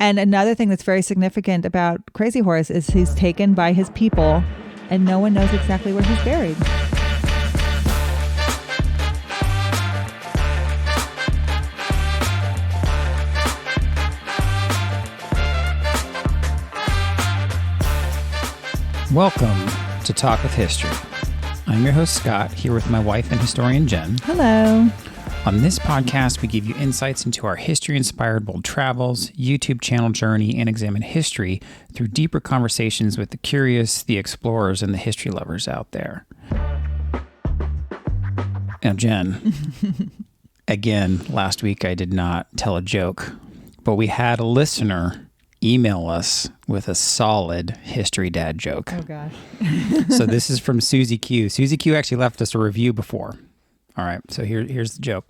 And another thing that's very significant about Crazy Horse is he's taken by his people and no one knows exactly where he's buried. Welcome to Talk with History. I'm your host, Scott, here with my wife and historian, Jen. Hello. On this podcast, we give you insights into our history-inspired world travels, YouTube channel journey, and examine history through deeper conversations with the curious, the explorers, and the history lovers out there. Now, Jen, again, last week I did not tell a joke, but we had a listener email us with a solid history dad joke. Oh, gosh. So this is from Susie Q. Susie Q actually left us a review before. All right, so here's the joke.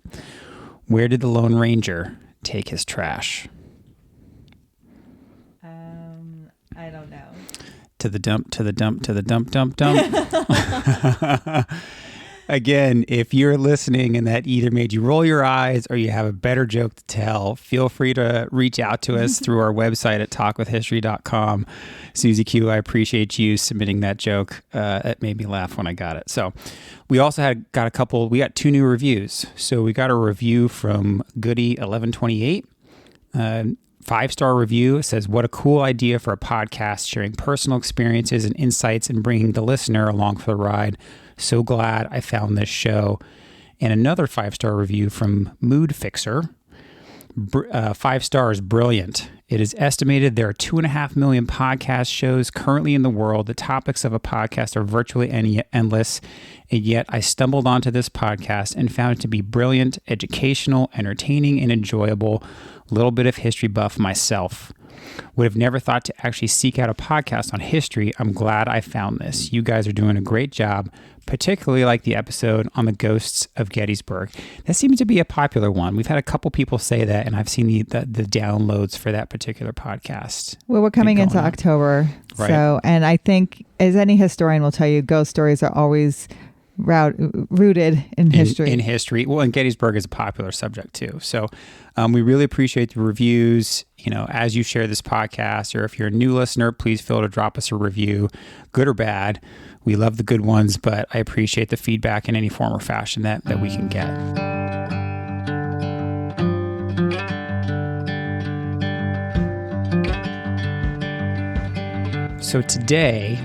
Where did the Lone Ranger take his trash? I don't know. To the dump, to the dump, to the dump, dump, dump. Again, if you're listening and that either made you roll your eyes or you have a better joke to tell, feel free to reach out to us through our website at talkwithhistory.com. Susie Q, I appreciate you submitting that joke. It made me laugh when I got it. So we also we got 2 new reviews. So we got a review from Goody1128. 5-star review. It says, what a cool idea for a podcast, sharing personal experiences and insights and bringing the listener along for the ride. So glad I found this show. And another 5-star review from Mood Fixer. 5 stars, brilliant. It is estimated there are 2.5 million podcast shows currently in the world. The topics of a podcast are virtually endless. And yet I stumbled onto this podcast and found it to be brilliant, educational, entertaining, and enjoyable. A little bit of history buff myself. Would have never thought to actually seek out a podcast on history. I'm glad I found this. You guys are doing a great job, particularly like the episode on the ghosts of Gettysburg. That seems to be a popular one. We've had a couple people say that, and I've seen the downloads for that particular podcast. Well, we're coming into October. Right. So, and I think, as any historian will tell you, ghost stories are always rooted in history. In history. Well, and Gettysburg is a popular subject too. So we really appreciate the reviews. You know, as you share this podcast, or if you're a new listener, please feel to drop us a review, good or bad. We love the good ones, but I appreciate the feedback in any form or fashion that we can get. So today,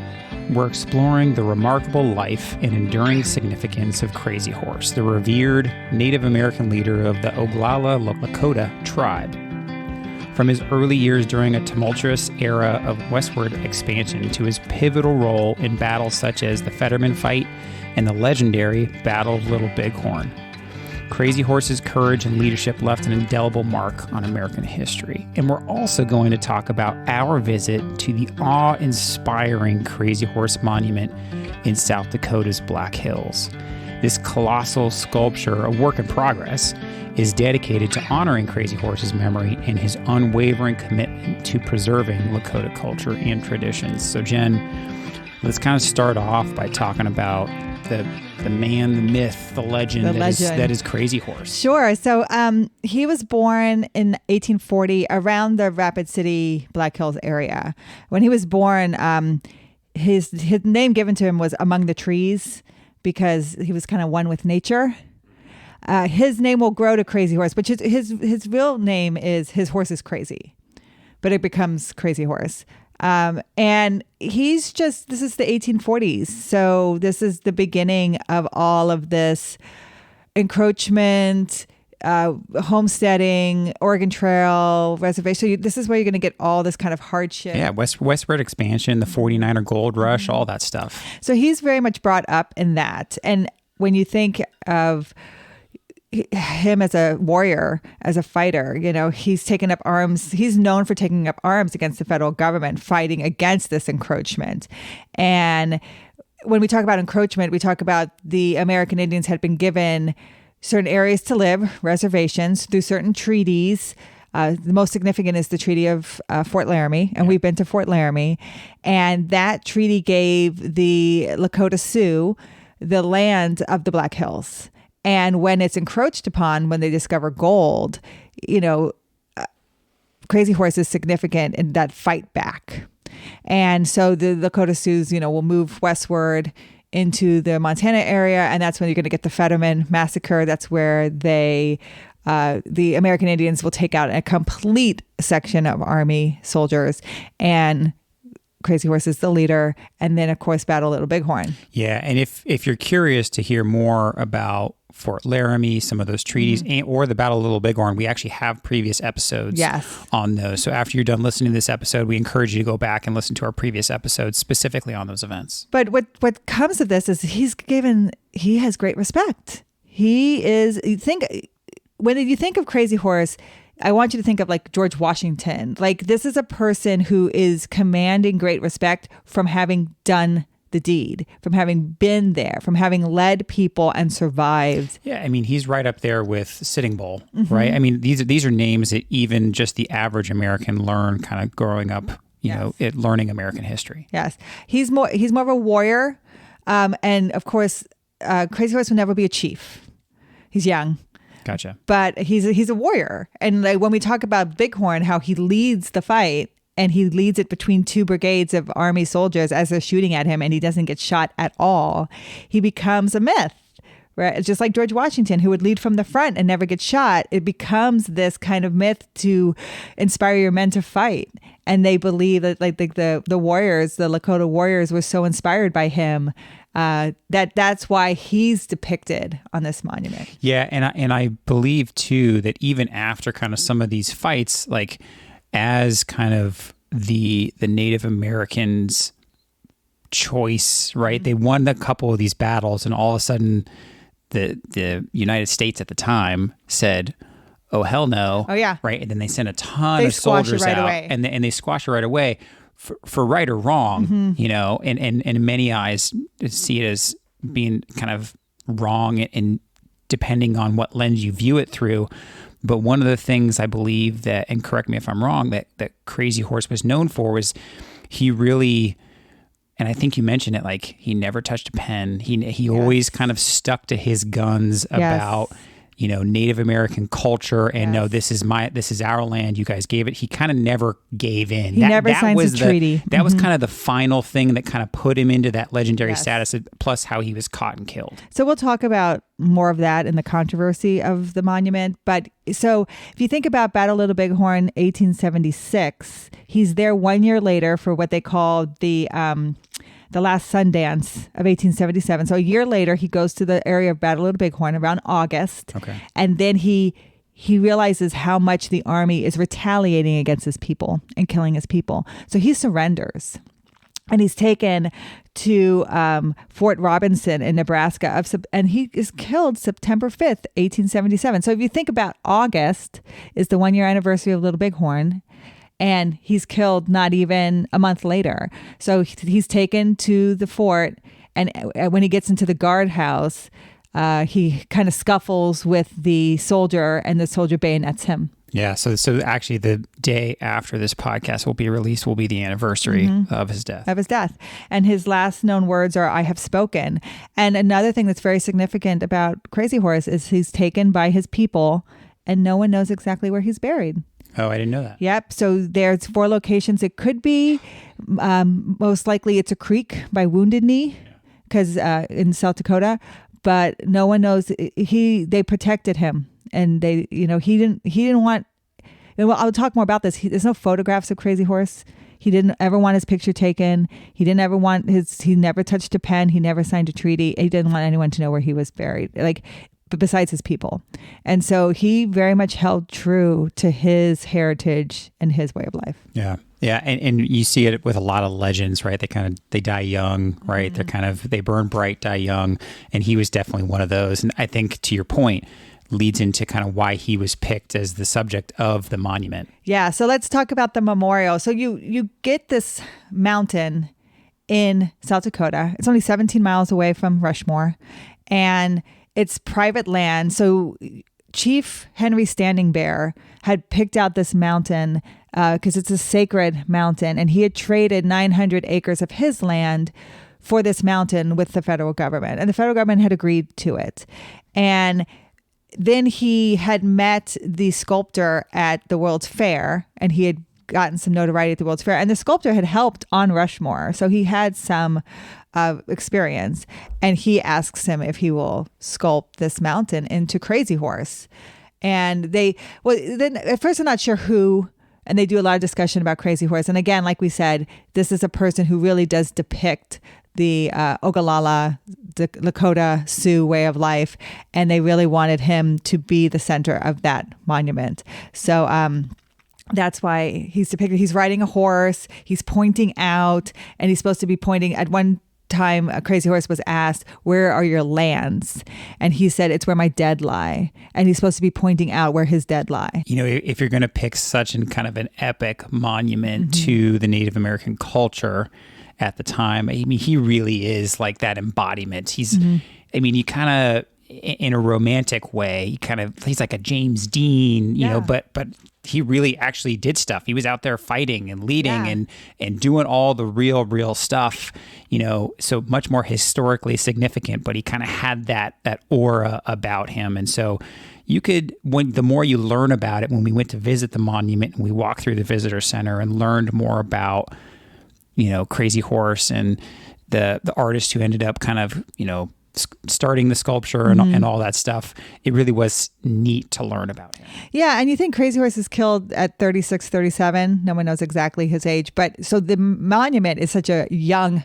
we're exploring the remarkable life and enduring significance of Crazy Horse, the revered Native American leader of the Oglala Lakota tribe. From his early years during a tumultuous era of westward expansion to his pivotal role in battles such as the Fetterman Fight and the legendary Battle of Little Bighorn, Crazy Horse's courage and leadership left an indelible mark on American history. And we're also going to talk about our visit to the awe-inspiring Crazy Horse Monument in South Dakota's Black Hills. This colossal sculpture, a work in progress, is dedicated to honoring Crazy Horse's memory and his unwavering commitment to preserving Lakota culture and traditions. So, Jen, let's kind of start off by talking about the man, the myth, the legend that is Crazy Horse. Sure. So he was born in 1840 around the Rapid City, Black Hills area. When he was born, his name given to him was Among the Trees because he was kind of one with nature. His name will grow to Crazy Horse, but his real name is His Horse is Crazy, but it becomes Crazy Horse. And this is the 1840s. So this is the beginning of all of this encroachment, homesteading, Oregon Trail, reservation. So this is where you're going to get all this kind of hardship. Yeah, westward expansion, the 49er gold rush, all that stuff. So he's very much brought up in that. And when you think of him as a warrior, as a fighter, you know, he's taken up arms. He's known for taking up arms against the federal government, fighting against this encroachment. And when we talk about encroachment, we talk about the American Indians had been given certain areas to live, reservations, through certain treaties. The most significant is the Treaty of Fort Laramie, and we've been to Fort Laramie. And that treaty gave the Lakota Sioux the land of the Black Hills. And when it's encroached upon, when they discover gold, you know, Crazy Horse is significant in that fight back. And so the Lakota Sioux, will move westward into the Montana area, and that's when you're going to get the Fetterman massacre. That's where the American Indians will take out a complete section of Army soldiers, and Crazy Horse is the leader. And then, of course, Battle of Little Bighorn. Yeah, and if you're curious to hear more about Fort Laramie, some of those treaties, or the Battle of Little Bighorn, we actually have previous episodes on those. So after you're done listening to this episode, we encourage you to go back and listen to our previous episodes specifically on those events. But what comes of this is he has great respect. When you think of Crazy Horse, I want you to think of like George Washington. Like, this is a person who is commanding great respect from having done the deed, from having been there, from having led people and survived. Yeah, I mean, he's right up there with Sitting Bull, right? I mean, these are names that even just the average American learn kind of growing up, learning American history. Yes, he's more of a warrior, and of course, Crazy Horse will never be a chief. He's young. Gotcha. But he's a warrior, and like when we talk about Bighorn, how he leads the fight. And he leads it between two brigades of Army soldiers as they're shooting at him, and he doesn't get shot at all. He becomes a myth, right? Just like George Washington, who would lead from the front and never get shot. It becomes this kind of myth to inspire your men to fight. And they believe that like the warriors, the Lakota warriors, were so inspired by him that's why he's depicted on this monument. Yeah, and I believe too that even after kind of some of these fights, like, as kind of the Native Americans' choice, right? They won a couple of these battles, and all of a sudden, the United States at the time said, "Oh, hell no!" Oh yeah, right. And then they sent a ton of soldiers out, away. and they squash it right away for right or wrong, and in many eyes see it as being kind of wrong, and depending on what lens you view it through. But one of the things I believe that, and correct me if I'm wrong, that Crazy Horse was known for was he really, and I think you mentioned it, like he never touched a pen. He always kind of stuck to his guns about, Native American culture and no, this is our land. You guys gave it. He kind of never gave in. He never signs a treaty. That was kind of the final thing that kind of put him into that legendary status, plus how he was caught and killed. So we'll talk about more of that in the controversy of the monument. But so if you think about Battle of Little Bighorn, 1876, he's there 1 year later for what they call the last Sundance of 1877. So a year later, he goes to the area of Battle of Little Bighorn around August. Okay. And then he realizes how much the Army is retaliating against his people and killing his people. So he surrenders. And he's taken to Fort Robinson in Nebraska, and he is killed September 5th, 1877. So if you think about August is the 1 year anniversary of Little Bighorn, and he's killed not even a month later. So he's taken to the fort, and when he gets into the guardhouse, he kind of scuffles with the soldier, and the soldier bayonets him. Yeah, so actually the day after this podcast will be released will be the anniversary of his death. And his last known words are, "I have spoken." And another thing that's very significant about Crazy Horse is he's taken by his people, and no one knows exactly where he's buried. Oh, I didn't know that. Yep. So there's 4 locations. It could be, most likely it's a creek by Wounded Knee, because in South Dakota, but no one knows. They protected him, and they, he didn't want. Well, I'll talk more about this. There's no photographs of Crazy Horse. He didn't ever want his picture taken. He didn't ever want he never touched a pen. He never signed a treaty. He didn't want anyone to know where he was buried. Besides his people. And so he very much held true to his heritage and his way of life. Yeah. Yeah. And you see it with a lot of legends, right? They die young, right? They burn bright, die young. And he was definitely one of those. And I think, to your point, leads into kind of why he was picked as the subject of the monument. Yeah. So let's talk about the memorial. So you get this mountain in South Dakota. It's only 17 miles away from Rushmore, and it's private land. So Chief Henry Standing Bear had picked out this mountain because it's a sacred mountain, and he had traded 900 acres of his land for this mountain with the federal government, and the federal government had agreed to it. And then he had met the sculptor at the World's Fair, and he had gotten some notoriety at the World's Fair, and the sculptor had helped on Rushmore, so he had some experience, and he asks him if he will sculpt this mountain into Crazy Horse. And then at first I'm not sure who, and they do a lot of discussion about Crazy Horse. And again, like we said, this is a person who really does depict the Oglala Lakota Sioux way of life, and they really wanted him to be the center of that monument. So that's why he's depicted. He's riding a horse, he's pointing out, and he's supposed to be pointing at one time. A Crazy Horse was asked, "Where are your lands?" And he said, "It's where my dead lie." And he's supposed to be pointing out where his dead lie. You know, if you're going to pick such an kind of an epic monument to the Native American culture at the time, I mean, he really is like that embodiment. He's, I mean, you kind of, in a romantic way, he's like a James Dean, you know, but he really actually did stuff. He was out there fighting and leading and doing all the real stuff, you know, so much more historically significant, but he kind of had that aura about him. And so you could, the more you learn about it, when we went to visit the monument and we walked through the visitor center and learned more about, you know, Crazy Horse and the artist who ended up kind of, you know, starting the sculpture and all that stuff, it really was neat to learn about him. Yeah, and you think Crazy Horse is killed at 36, 37. No one knows exactly his age. But so the monument is such a young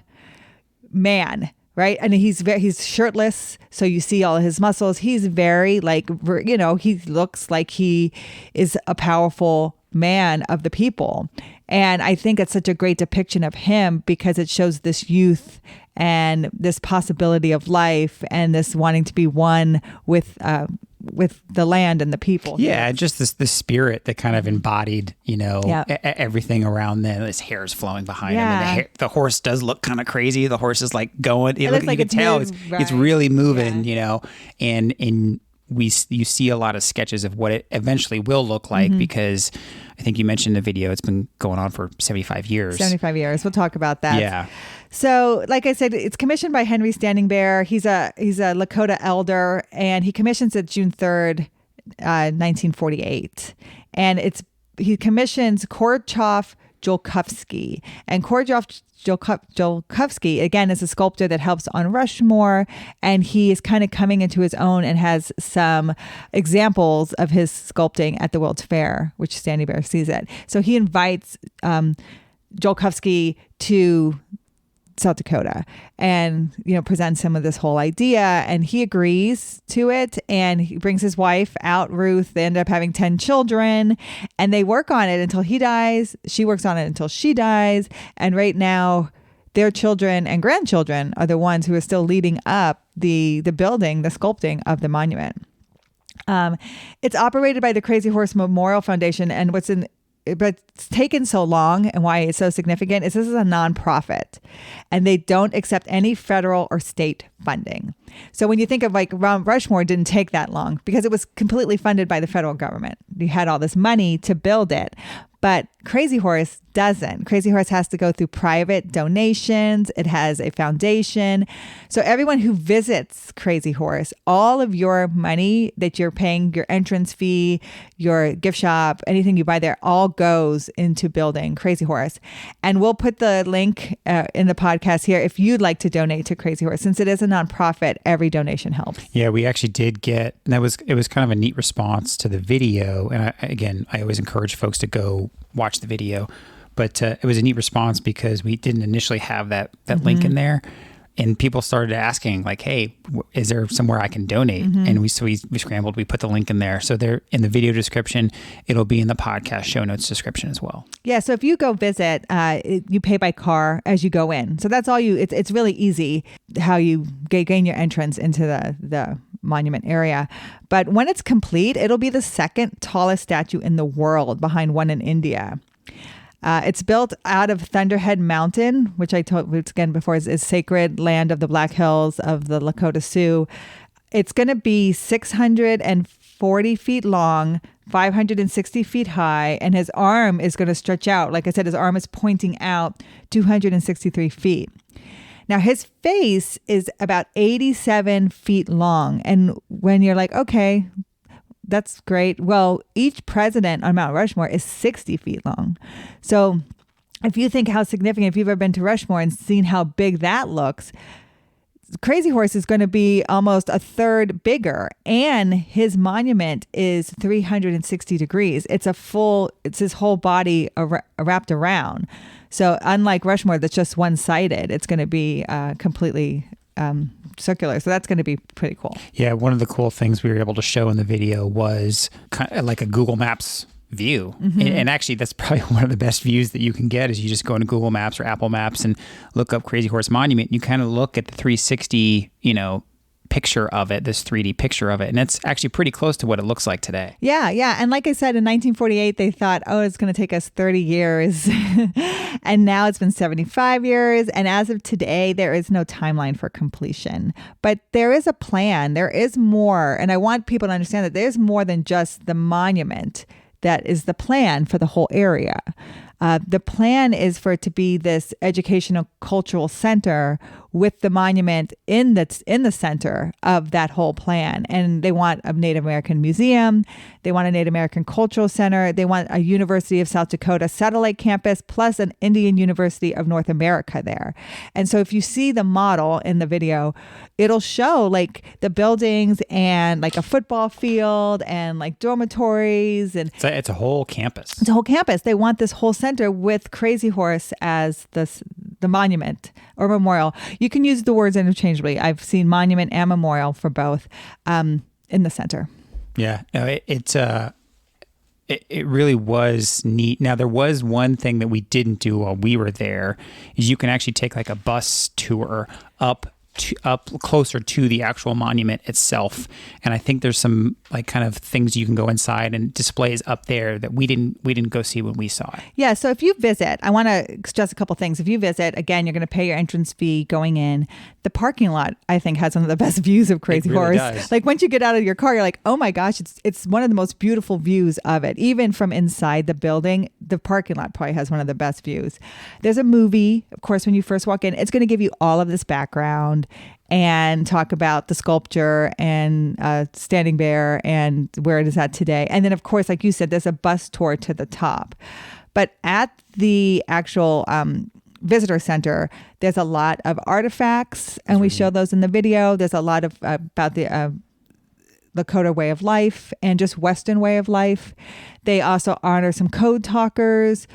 man, right? And he's shirtless, so you see all his muscles. He's very like, you know, he looks like he is a powerful man of the people. And I think it's such a great depiction of him because it shows this youth and this possibility of life and this wanting to be one with the land and the people. Yeah, just the spirit that kind of embodied, you know, everything around them. His hair is flowing behind him. And the horse does look kind of crazy. The horse is like going. You can tell it's really moving, you know, and you see a lot of sketches of what it eventually will look like because I think you mentioned the video. It's been going on for 75 years. 75 years. We'll talk about that. Yeah. So, like I said, it's commissioned by Henry Standing Bear. He's a Lakota elder, and he commissions it June 3rd, 1948. And he commissions Korchoff Jolkowski. And Korchoff Jolkowski, again, is a sculptor that helps on Rushmore, and he is kind of coming into his own and has some examples of his sculpting at the World's Fair, which Standing Bear sees it. So he invites Jolkowski to South Dakota and, you know, presents him with this whole idea, and he agrees to it, and he brings his wife out, Ruth. They end up having 10 children, and they work on it until he dies. She works on it until she dies, and right now their children and grandchildren are the ones who are still leading up the building, the sculpting of the monument. It's operated by the Crazy Horse Memorial Foundation, and but it's taken so long and why it's so significant is this is a nonprofit and they don't accept any federal or state funding. So when you think of like Mount Rushmore, didn't take that long because it was completely funded by the federal government. You had all this money to build it, but Crazy Horse doesn't. Crazy Horse has to go through private donations. It has a foundation. So everyone who visits Crazy Horse, all of your money that you're paying, your entrance fee, your gift shop, anything you buy there, all goes into building Crazy Horse. And we'll put the link in the podcast here if you'd like to donate to Crazy Horse. Since it is a nonprofit, every donation helps. Yeah, we actually did get, and it was kind of a neat response to the video. And I always encourage folks to go watch the video, but it was a neat response because we didn't initially have that link in there, and people started asking like, "Hey, is there somewhere I can donate?" And we scrambled. We put the link in there, so there in the video description. It'll be in the podcast show notes description as well. Yeah, so if you go visit, you pay by car as you go in. So that's all you. It's really easy how you gain your entrance into the monument area. But when it's complete, it'll be the second tallest statue in the world, behind one in India. It's built out of Thunderhead Mountain, which I told you again before is sacred land of the Black Hills of the Lakota Sioux. It's going to be 640 feet long, 560 feet high, and his arm is going to stretch out. Like I said, his arm is pointing out 263 feet. Now, his face is about 87 feet long. And when you're like, okay, that's great. Well, each president on Mount Rushmore is 60 feet long. So if you think how significant, if you've ever been to Rushmore and seen how big that looks, Crazy Horse is going to be almost a third bigger, and his monument is 360 degrees. It's his whole body wrapped around. So unlike Rushmore, that's just one-sided, it's going to be completely circular. So that's going to be pretty cool. Yeah, one of the cool things we were able to show in the video was kind of like a Google Maps view. And actually, that's probably one of the best views that you can get is you just go into Google Maps or Apple Maps and look up Crazy Horse Monument. You kind of look at the 360, picture of it, this 3D picture of it. And it's actually pretty close to what it looks like today. Yeah. And like I said, in 1948, they thought, it's going to take us 30 years. And now it's been 75 years. And as of today, there is no timeline for completion. But there is a plan. There is more. And I want people to understand that there's more than just the monument that is the plan for the whole area. The plan is for it to be this educational cultural center with the monument in the center of that whole plan. And they want a Native American museum. They want a Native American cultural center. They want a University of South Dakota satellite campus plus an Indian University of North America there. And so if you see the model in the video, it'll show like the buildings and like a football field and like dormitories. And it's a whole campus. It's a whole campus. They want this whole center with Crazy Horse as the monument or memorial. You can use the words interchangeably. I've seen monument and memorial for both in the center. Yeah, it really was neat. Now, there was one thing that we didn't do while we were there is you can actually take like a bus tour up closer to the actual monument itself. And I think there's some like kind of things you can go inside and displays up there that we didn't go see when we saw it. Yeah. So if you visit, I want to stress a couple things. If you visit, again, you're going to pay your entrance fee going in. The parking lot, I think, has one of the best views of Crazy Horse. Does. Like once you get out of your car, you're like, oh my gosh, it's one of the most beautiful views of it. Even from inside the building, the parking lot probably has one of the best views. There's a movie, of course, when you first walk in, it's going to give you all of this background and talk about the sculpture and Standing Bear and where it is at today. And then, of course, like you said, there's a bus tour to the top. But at the actual visitor center, there's a lot of artifacts, and we show those in the video. There's a lot of about the Lakota way of life and just Western way of life. They also honor some code talkers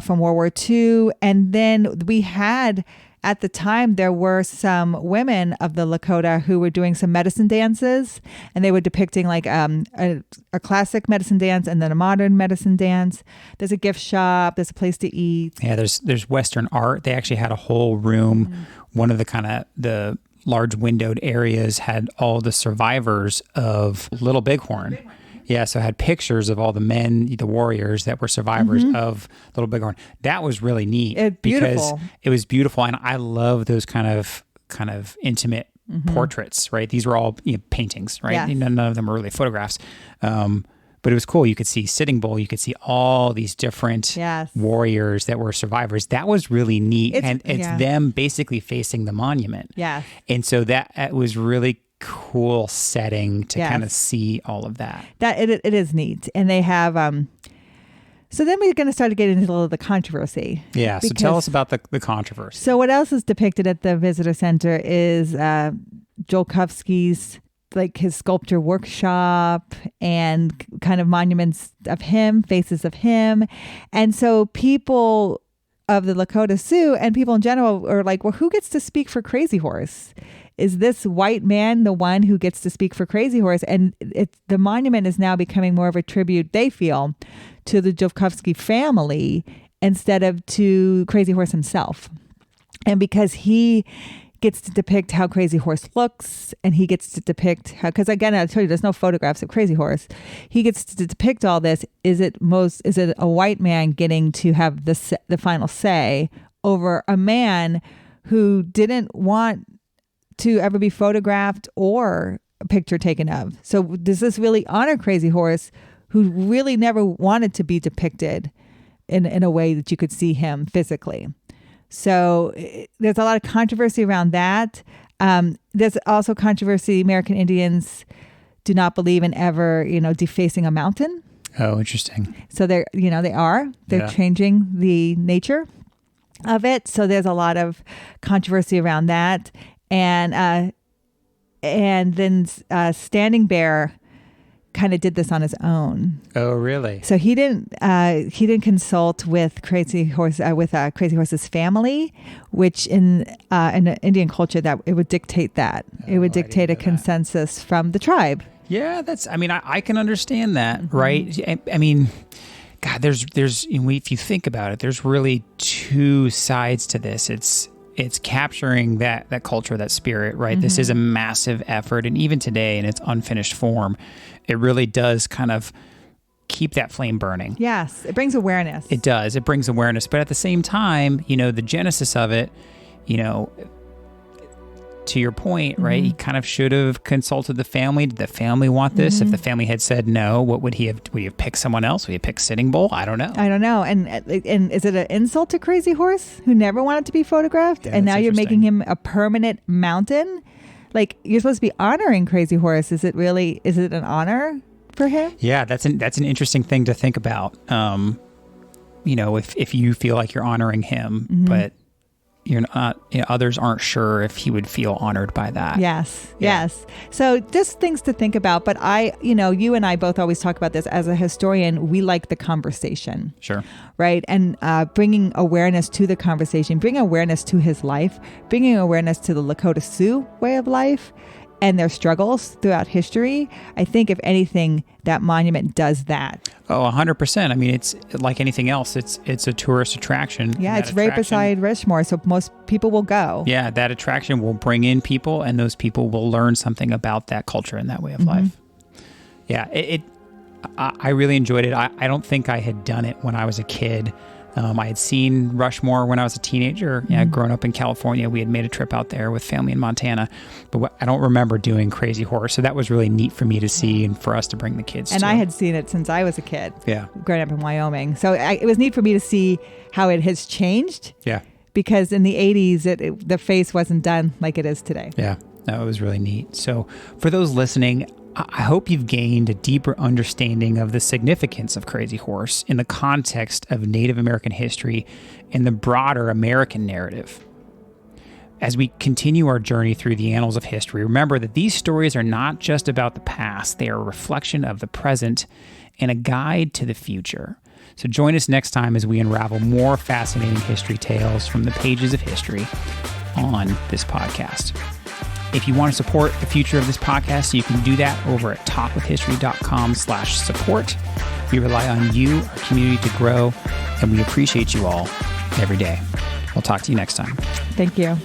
from World War II. And then we had... At the time, there were some women of the Lakota who were doing some medicine dances, and they were depicting like a classic medicine dance and then a modern medicine dance. There's a gift shop. There's a place to eat. Yeah, there's Western art. They actually had a whole room. Mm-hmm. One of the large windowed areas had all the survivors of Little Bighorn. Yeah, so I had pictures of all the men, the warriors that were survivors of Little Bighorn. That was really neat because it was beautiful, and I love those kind of intimate portraits. Right, these were all paintings. Right, yes. None of them were really photographs, but it was cool. You could see Sitting Bull. You could see all these different warriors that were survivors. That was really neat, it's them basically facing the monument. Yeah, and so that was really cool setting to kind of see all of that. It is neat. And they have so then we're going to start to get into a little of the controversy. Yeah, so tell us about the controversy. So what else is depicted at the visitor center is Joel Kufsky's, like his sculpture workshop and kind of monuments of him, faces of him. And so people of the Lakota Sioux and people in general are like, well, who gets to speak for Crazy Horse? Is this white man the one who gets to speak for Crazy Horse? And the monument is now becoming more of a tribute, they feel, to the Jovkovsky family instead of to Crazy Horse himself. And because he gets to depict how Crazy Horse looks, and he gets to depict how, because again, I told you, there's no photographs of Crazy Horse. He gets to depict all this. Is it a white man getting to have the final say over a man who didn't want to ever be photographed or a picture taken of? So does this really honor Crazy Horse, who really never wanted to be depicted in a way that you could see him physically? So there's a lot of controversy around that. There's also controversy. American Indians do not believe in ever, defacing a mountain. Oh, interesting. So they're changing the nature of it. So there's a lot of controversy around that. And then Standing Bear kind of did this on his own. Oh, really? So he didn't consult with Crazy Horse's family, which in an Indian culture that it would dictate that. It would dictate a consensus from the tribe. Yeah, I can understand that, right? I mean, God, there's if you think about it, there's really two sides to this. It's capturing that culture, that spirit, right? This is a massive effort, and even today in its unfinished form, it really does kind of keep that flame burning. Yes, it brings awareness. It does. It brings awareness, but at the same time, the genesis of it, to your point, right? He kind of should have consulted the family. Did the family want this? If the family had said no, what would he have? Would he have picked someone else? Would he have picked Sitting Bull? I don't know. And is it an insult to Crazy Horse, who never wanted to be photographed? Yeah, and now you're making him a permanent mountain? Like, you're supposed to be honoring Crazy Horse. Is it an honor for him? Yeah, that's an interesting thing to think about. If you feel like you're honoring him, but you're not, others aren't sure if he would feel honored by that. Yes. So just things to think about. But you and I both always talk about this. As a historian, we like the conversation. Sure. Right. And bringing awareness to the conversation, bringing awareness to his life, bringing awareness to the Lakota Sioux way of life and their struggles throughout history. I think, if anything, that monument does that. Oh, 100%. I mean, it's like anything else. It's a tourist attraction. Yeah, it's right beside Rushmore, so most people will go. Yeah, that attraction will bring in people, and those people will learn something about that culture and that way of life. Yeah, I really enjoyed it. I don't think I had done it when I was a kid. I had seen Rushmore when I was a teenager. Yeah, growing up in California, we had made a trip out there with family in Montana, but I don't remember doing Crazy Horse. So that was really neat for me to see and for us to bring the kids to. And I had seen it since I was a kid. Yeah, growing up in Wyoming. So it was neat for me to see how it has changed. Yeah, because in the 80s, the face wasn't done like it is today. Yeah, that was really neat. So for those listening, I hope you've gained a deeper understanding of the significance of Crazy Horse in the context of Native American history and the broader American narrative. As we continue our journey through the annals of history, remember that these stories are not just about the past, they are a reflection of the present and a guide to the future. So join us next time as we unravel more fascinating history tales from the pages of history on this podcast. If you want to support the future of this podcast, you can do that over at talkwithhistory.com/support. We rely on you, our community, to grow, and we appreciate you all every day. We'll talk to you next time. Thank you.